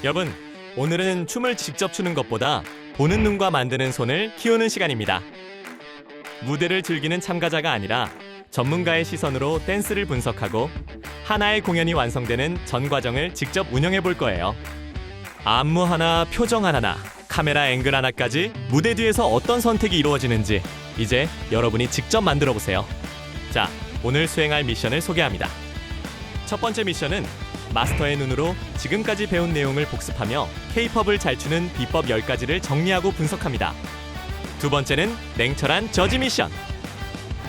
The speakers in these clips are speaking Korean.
여러분, 오늘은 춤을 직접 추는 것보다 보는 눈과 만드는 손을 키우는 시간입니다. 무대를 즐기는 참가자가 아니라 전문가의 시선으로 댄스를 분석하고 하나의 공연이 완성되는 전 과정을 직접 운영해 볼 거예요. 안무 하나, 표정 하나나 카메라 앵글 하나까지 무대 뒤에서 어떤 선택이 이루어지는지 이제 여러분이 직접 만들어 보세요. 자, 오늘 수행할 미션을 소개합니다. 첫 번째 미션은 마스터의 눈으로 지금까지 배운 내용을 복습하며 K-팝을 잘 추는 비법 10가지를 정리하고 분석합니다. 두 번째는 냉철한 저지 미션.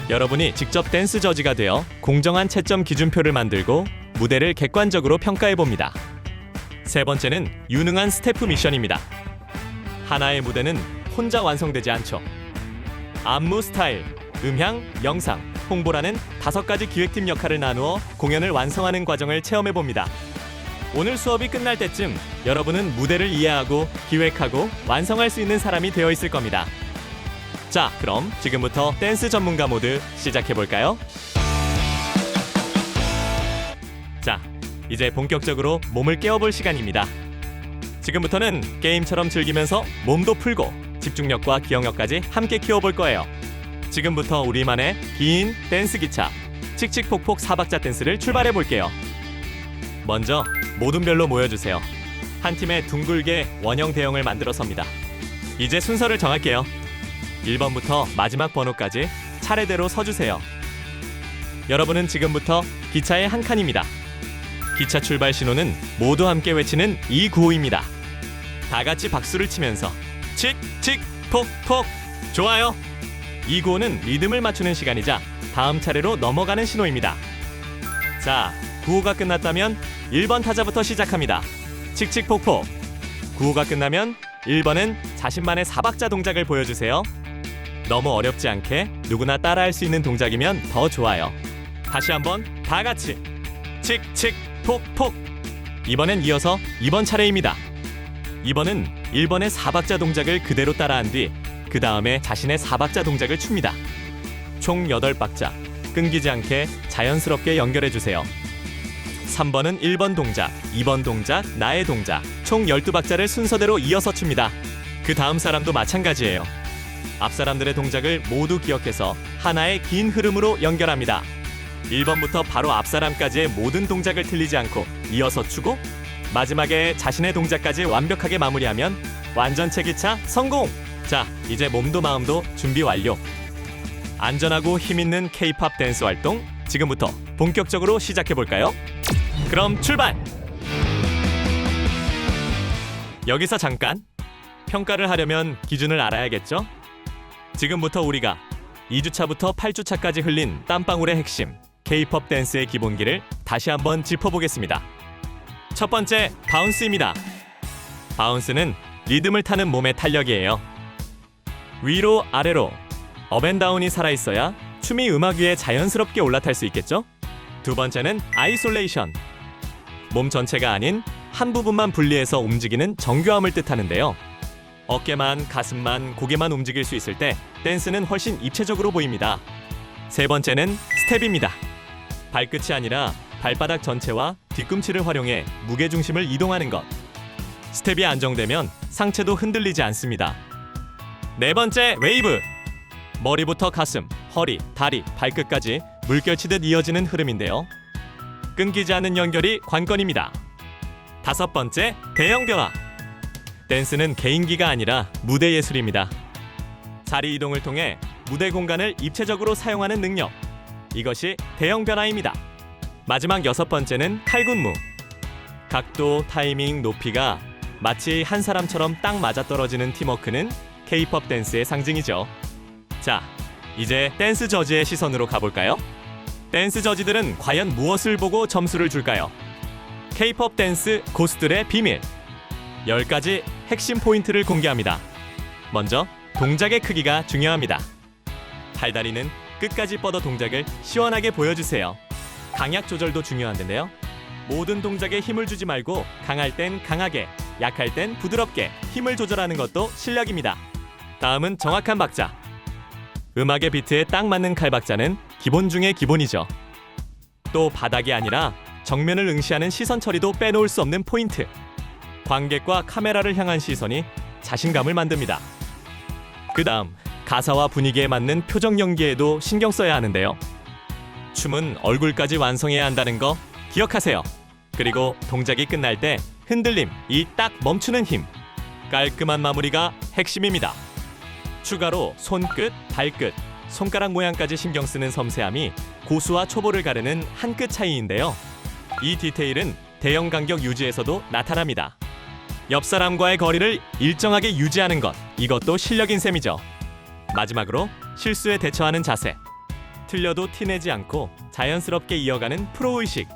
여러분이 직접 댄스 저지가 되어 공정한 채점 기준표를 만들고 무대를 객관적으로 평가해 봅니다. 세 번째는 유능한 스태프 미션입니다. 하나의 무대는 혼자 완성되지 않죠. 안무 스타일, 음향, 영상, 홍보라는 5가지 기획팀 역할을 나누어 공연을 완성하는 과정을 체험해 봅니다. 오늘 수업이 끝날 때쯤 여러분은 무대를 이해하고 기획하고 완성할 수 있는 사람이 되어 있을 겁니다. 자, 그럼 지금부터 댄스 전문가 모드 시작해 볼까요? 자, 이제 본격적으로 몸을 깨워볼 시간입니다. 지금부터는 게임처럼 즐기면서 몸도 풀고 집중력과 기억력까지 함께 키워볼 거예요. 지금부터 우리만의 긴 댄스 기차 칙칙폭폭 4박자 댄스를 출발해 볼게요. 먼저 모든 별로 모여주세요. 한 팀에 둥글게 원형 대형을 만들어 섭니다. 이제 순서를 정할게요. 1번부터 마지막 번호까지 차례대로 서주세요. 여러분은 지금부터 기차의 한 칸입니다. 기차 출발 신호는 모두 함께 외치는 이 구호입니다. 다 같이 박수를 치면서 칙칙폭폭. 좋아요. 이 구호는 리듬을 맞추는 시간이자 다음 차례로 넘어가는 신호입니다. 자, 구호가 끝났다면 1번 타자부터 시작합니다. 칙칙폭폭. 구호가 끝나면 1번은 자신만의 4박자 동작을 보여주세요. 너무 어렵지 않게 누구나 따라할 수 있는 동작이면 더 좋아요. 다시 한번 다 같이 칙칙폭폭. 이번엔 이어서 2번 차례입니다. 2번은 1번의 4박자 동작을 그대로 따라한 뒤 그 다음에 자신의 4박자 동작을 춥니다. 총 8박자, 끊기지 않게 자연스럽게 연결해주세요. 3번은 1번 동작, 2번 동작, 나의 동작, 총 12박자를 순서대로 이어서 춥니다. 그 다음 사람도 마찬가지예요. 앞 사람들의 동작을 모두 기억해서 하나의 긴 흐름으로 연결합니다. 1번부터 바로 앞 사람까지의 모든 동작을 틀리지 않고 이어서 추고 마지막에 자신의 동작까지 완벽하게 마무리하면 완전체 기차 성공! 자, 이제 몸도 마음도 준비 완료. 안전하고 힘있는 K-팝 댄스 활동 지금부터 본격적으로 시작해볼까요? 그럼 출발! 여기서 잠깐! 평가를 하려면 기준을 알아야겠죠? 지금부터 우리가 2주차부터 8주차까지 흘린 땀방울의 핵심 K-팝 댄스의 기본기를 다시 한번 짚어보겠습니다. 첫 번째, 바운스입니다. 바운스는 리듬을 타는 몸의 탄력이에요. 위로 아래로 업앤다운이 살아있어야 춤이 음악 위에 자연스럽게 올라탈 수 있겠죠? 두 번째는 아이솔레이션. 몸 전체가 아닌 한 부분만 분리해서 움직이는 정교함을 뜻하는데요. 어깨만, 가슴만, 고개만 움직일 수 있을 때 댄스는 훨씬 입체적으로 보입니다. 세 번째는 스텝입니다. 발끝이 아니라 발바닥 전체와 뒤꿈치를 활용해 무게중심을 이동하는 것. 스텝이 안정되면 상체도 흔들리지 않습니다. 네 번째, 웨이브. 머리부터 가슴, 허리, 다리, 발끝까지 물결치듯 이어지는 흐름인데요. 끊기지 않는 연결이 관건입니다. 다섯 번째, 대형 변화. 댄스는 개인기가 아니라 무대 예술입니다. 자리 이동을 통해 무대 공간을 입체적으로 사용하는 능력. 이것이 대형 변화입니다. 마지막 6번째는 칼군무. 각도, 타이밍, 높이가 마치 한 사람처럼 딱 맞아떨어지는 팀워크는 K-팝 댄스의 상징이죠. 자, 이제 댄스 저지의 시선으로 가볼까요? 댄스 저지들은 과연 무엇을 보고 점수를 줄까요? K-팝 댄스 고수들의 비밀 10가지 핵심 포인트를 공개합니다. 먼저 동작의 크기가 중요합니다. 팔다리는 끝까지 뻗어 동작을 시원하게 보여주세요. 강약 조절도 중요한데요. 모든 동작에 힘을 주지 말고 강할 땐 강하게, 약할 땐 부드럽게 힘을 조절하는 것도 실력입니다. 다음은 정확한 박자. 음악의 비트에 딱 맞는 칼박자는 기본 중의 기본이죠. 또 바닥이 아니라 정면을 응시하는 시선 처리도 빼놓을 수 없는 포인트. 관객과 카메라를 향한 시선이 자신감을 만듭니다. 그 다음 가사와 분위기에 맞는 표정 연기에도 신경 써야 하는데요. 춤은 얼굴까지 완성해야 한다는 거 기억하세요. 그리고 동작이 끝날 때 흔들림, 이 딱 멈추는 힘, 깔끔한 마무리가 핵심입니다. 추가로 손끝, 발끝, 손가락 모양까지 신경 쓰는 섬세함이 고수와 초보를 가르는 한 끗 차이인데요. 이 디테일은 대형 간격 유지에서도 나타납니다. 옆 사람과의 거리를 일정하게 유지하는 것, 이것도 실력인 셈이죠. 마지막으로 실수에 대처하는 자세. 틀려도 티내지 않고 자연스럽게 이어가는 프로의식.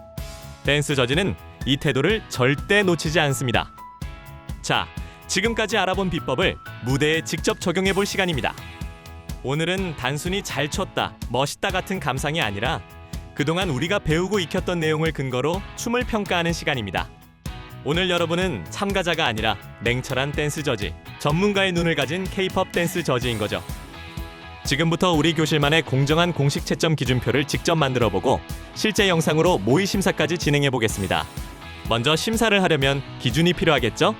댄스 저지는 이 태도를 절대 놓치지 않습니다. 자, 지금까지 알아본 비법을 무대에 직접 적용해 볼 시간입니다. 오늘은 단순히 잘 췄다, 멋있다 같은 감상이 아니라 그동안 우리가 배우고 익혔던 내용을 근거로 춤을 평가하는 시간입니다. 오늘 여러분은 참가자가 아니라 냉철한 댄스 저지, 전문가의 눈을 가진 K-팝 댄스 저지인 거죠. 지금부터 우리 교실만의 공정한 공식 채점 기준표를 직접 만들어보고 실제 영상으로 모의 심사까지 진행해 보겠습니다. 먼저 심사를 하려면 기준이 필요하겠죠?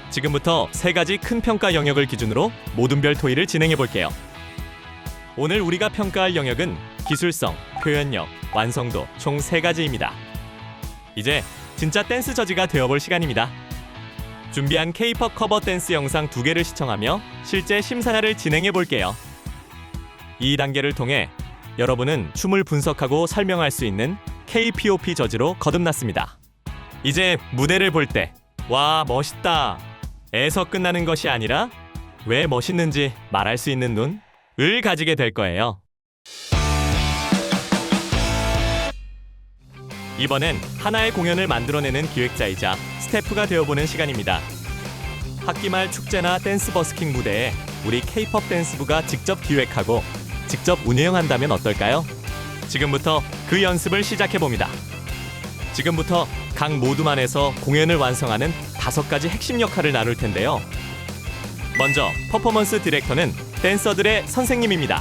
지금부터 3가지 큰 평가 영역을 기준으로 모든별 토의를 진행해 볼게요. 오늘 우리가 평가할 영역은 기술성, 표현력, 완성도 총 3가지입니다. 이제 진짜 댄스 저지가 되어볼 시간입니다. 준비한 K-팝 커버 댄스 영상 2개를 시청하며 실제 심사를 진행해 볼게요. 이 단계를 통해 여러분은 춤을 분석하고 설명할 수 있는 K-POP 저지로 거듭났습니다. 이제 무대를 볼 때 와 멋있다 에서 끝나는 것이 아니라 왜 멋있는지 말할 수 있는 눈을 가지게 될 거예요. 이번엔 하나의 공연을 만들어내는 기획자이자 스태프가 되어보는 시간입니다. 학기 말 축제나 댄스 버스킹 무대에 우리 K-팝 댄스부가 직접 기획하고 직접 운영한다면 어떨까요? 지금부터 그 연습을 시작해봅니다. 지금부터 각 모둠안에서 공연을 완성하는 5가지 핵심 역할을 나눌 텐데요. 먼저 퍼포먼스 디렉터는 댄서들의 선생님입니다.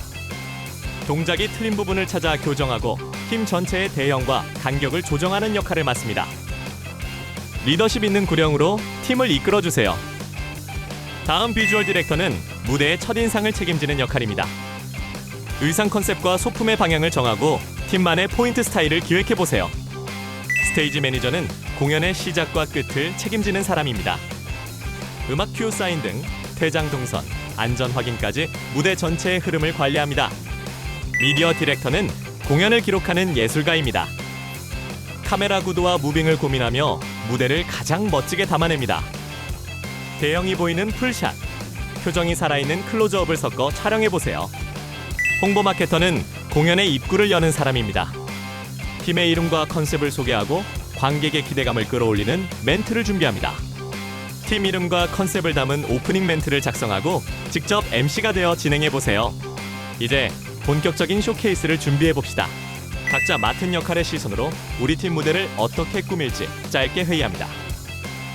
동작이 틀린 부분을 찾아 교정하고 팀 전체의 대형과 간격을 조정하는 역할을 맡습니다. 리더십 있는 구령으로 팀을 이끌어주세요. 다음 비주얼 디렉터는 무대의 첫인상을 책임지는 역할입니다. 의상 컨셉과 소품의 방향을 정하고 팀만의 포인트 스타일을 기획해보세요. 스테이지 매니저는 공연의 시작과 끝을 책임지는 사람입니다. 음악 큐 사인 등 퇴장 동선, 안전 확인까지 무대 전체의 흐름을 관리합니다. 미디어 디렉터는 공연을 기록하는 예술가입니다. 카메라 구도와 무빙을 고민하며 무대를 가장 멋지게 담아냅니다. 대형이 보이는 풀샷, 표정이 살아있는 클로즈업을 섞어 촬영해보세요. 홍보 마케터는 공연의 입구를 여는 사람입니다. 팀의 이름과 컨셉을 소개하고 관객의 기대감을 끌어올리는 멘트를 준비합니다. 팀 이름과 컨셉을 담은 오프닝 멘트를 작성하고 직접 MC가 되어 진행해보세요. 이제 본격적인 쇼케이스를 준비해봅시다. 각자 맡은 역할의 시선으로 우리 팀 무대를 어떻게 꾸밀지 짧게 회의합니다.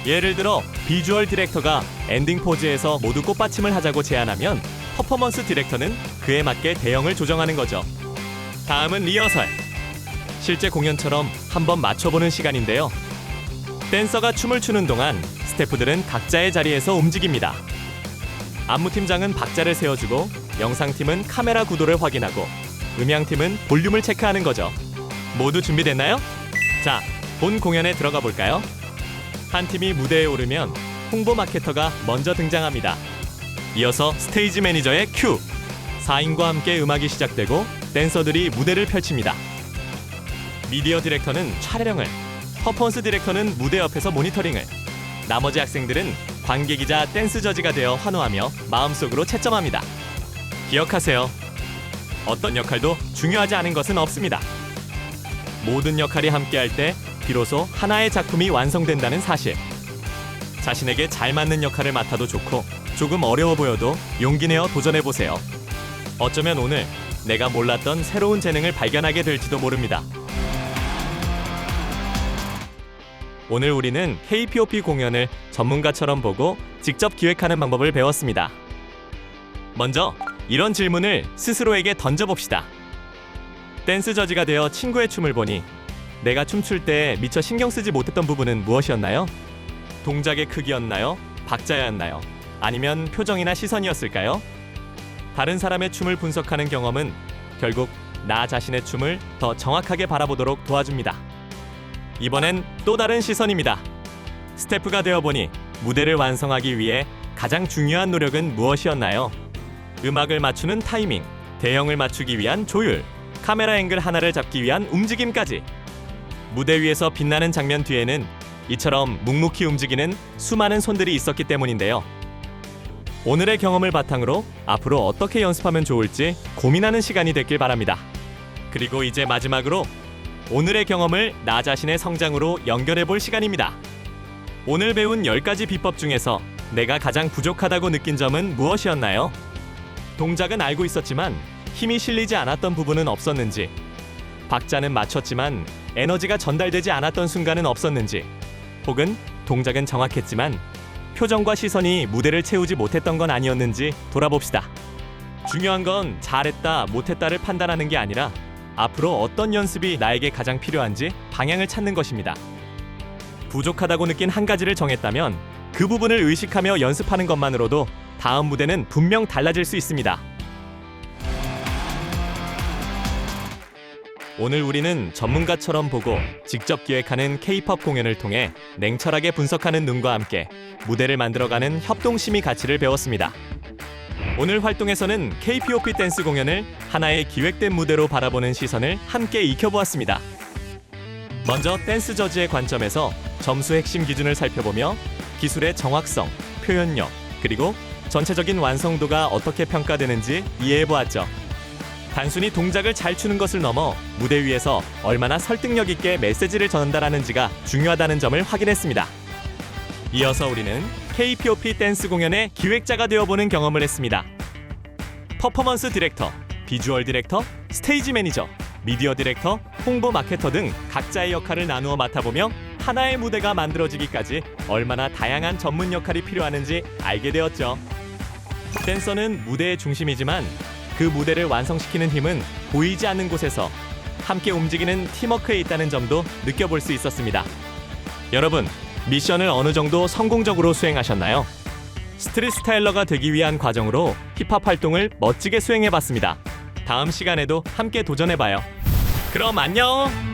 예를 들어 비주얼 디렉터가 엔딩 포즈에서 모두 꽃받침을 하자고 제안하면 퍼포먼스 디렉터는 그에 맞게 대형을 조정하는 거죠. 다음은 리허설. 실제 공연처럼 한번 맞춰보는 시간인데요. 댄서가 춤을 추는 동안 스태프들은 각자의 자리에서 움직입니다. 안무팀장은 박자를 세워주고 영상팀은 카메라 구도를 확인하고 음향팀은 볼륨을 체크하는 거죠. 모두 준비됐나요? 자, 본 공연에 들어가 볼까요? 한 팀이 무대에 오르면 홍보 마케터가 먼저 등장합니다. 이어서 스테이지 매니저의 큐! 4인과 함께 음악이 시작되고 댄서들이 무대를 펼칩니다. 미디어 디렉터는 촬영을, 퍼포먼스 디렉터는 무대 옆에서 모니터링을, 나머지 학생들은 관객이자 댄스 저지가 되어 환호하며 마음속으로 채점합니다. 기억하세요. 어떤 역할도 중요하지 않은 것은 없습니다. 모든 역할이 함께할 때 비로소 하나의 작품이 완성된다는 사실. 자신에게 잘 맞는 역할을 맡아도 좋고 조금 어려워 보여도 용기 내어 도전해보세요. 어쩌면 오늘 내가 몰랐던 새로운 재능을 발견하게 될지도 모릅니다. 오늘 우리는 K-POP 공연을 전문가처럼 보고 직접 기획하는 방법을 배웠습니다. 먼저 이런 질문을 스스로에게 던져봅시다. 댄스 저지가 되어 친구의 춤을 보니 내가 춤출 때 미처 신경 쓰지 못했던 부분은 무엇이었나요? 동작의 크기였나요? 박자였나요? 아니면 표정이나 시선이었을까요? 다른 사람의 춤을 분석하는 경험은 결국 나 자신의 춤을 더 정확하게 바라보도록 도와줍니다. 이번엔 또 다른 시선입니다. 스태프가 되어보니 무대를 완성하기 위해 가장 중요한 노력은 무엇이었나요? 음악을 맞추는 타이밍, 대형을 맞추기 위한 조율, 카메라 앵글 하나를 잡기 위한 움직임까지. 무대 위에서 빛나는 장면 뒤에는 이처럼 묵묵히 움직이는 수많은 손들이 있었기 때문인데요. 오늘의 경험을 바탕으로 앞으로 어떻게 연습하면 좋을지 고민하는 시간이 됐길 바랍니다. 그리고 이제 마지막으로 오늘의 경험을 나 자신의 성장으로 연결해 볼 시간입니다. 오늘 배운 10가지 비법 중에서 내가 가장 부족하다고 느낀 점은 무엇이었나요? 동작은 알고 있었지만 힘이 실리지 않았던 부분은 없었는지, 박자는 맞췄지만 에너지가 전달되지 않았던 순간은 없었는지, 혹은 동작은 정확했지만 표정과 시선이 무대를 채우지 못했던 건 아니었는지 돌아봅시다. 중요한 건 잘했다, 못했다를 판단하는 게 아니라 앞으로 어떤 연습이 나에게 가장 필요한지 방향을 찾는 것입니다. 부족하다고 느낀 한 가지를 정했다면 그 부분을 의식하며 연습하는 것만으로도 다음 무대는 분명 달라질 수 있습니다. 오늘 우리는 전문가처럼 보고 직접 기획하는 K-POP 공연을 통해 냉철하게 분석하는 눈과 함께 무대를 만들어가는 협동심의 가치를 배웠습니다. 오늘 활동에서는 K-POP 댄스 공연을 하나의 기획된 무대로 바라보는 시선을 함께 익혀보았습니다. 먼저 댄스 저지의 관점에서 점수 핵심 기준을 살펴보며 기술의 정확성, 표현력, 그리고 전체적인 완성도가 어떻게 평가되는지 이해해보았죠. 단순히 동작을 잘 추는 것을 넘어 무대 위에서 얼마나 설득력 있게 메시지를 전달하는지가 중요하다는 점을 확인했습니다. 이어서 우리는 K-POP 댄스 공연의 기획자가 되어보는 경험을 했습니다. 퍼포먼스 디렉터, 비주얼 디렉터, 스테이지 매니저, 미디어 디렉터, 홍보 마케터 등 각자의 역할을 나누어 맡아보며 하나의 무대가 만들어지기까지 얼마나 다양한 전문 역할이 필요하는지 알게 되었죠. 댄서는 무대의 중심이지만 그 무대를 완성시키는 힘은 보이지 않는 곳에서 함께 움직이는 팀워크에 있다는 점도 느껴볼 수 있었습니다. 여러분, 미션을 어느 정도 성공적으로 수행하셨나요? 스트릿 스타일러가 되기 위한 과정으로 힙합 활동을 멋지게 수행해봤습니다. 다음 시간에도 함께 도전해봐요. 그럼 안녕!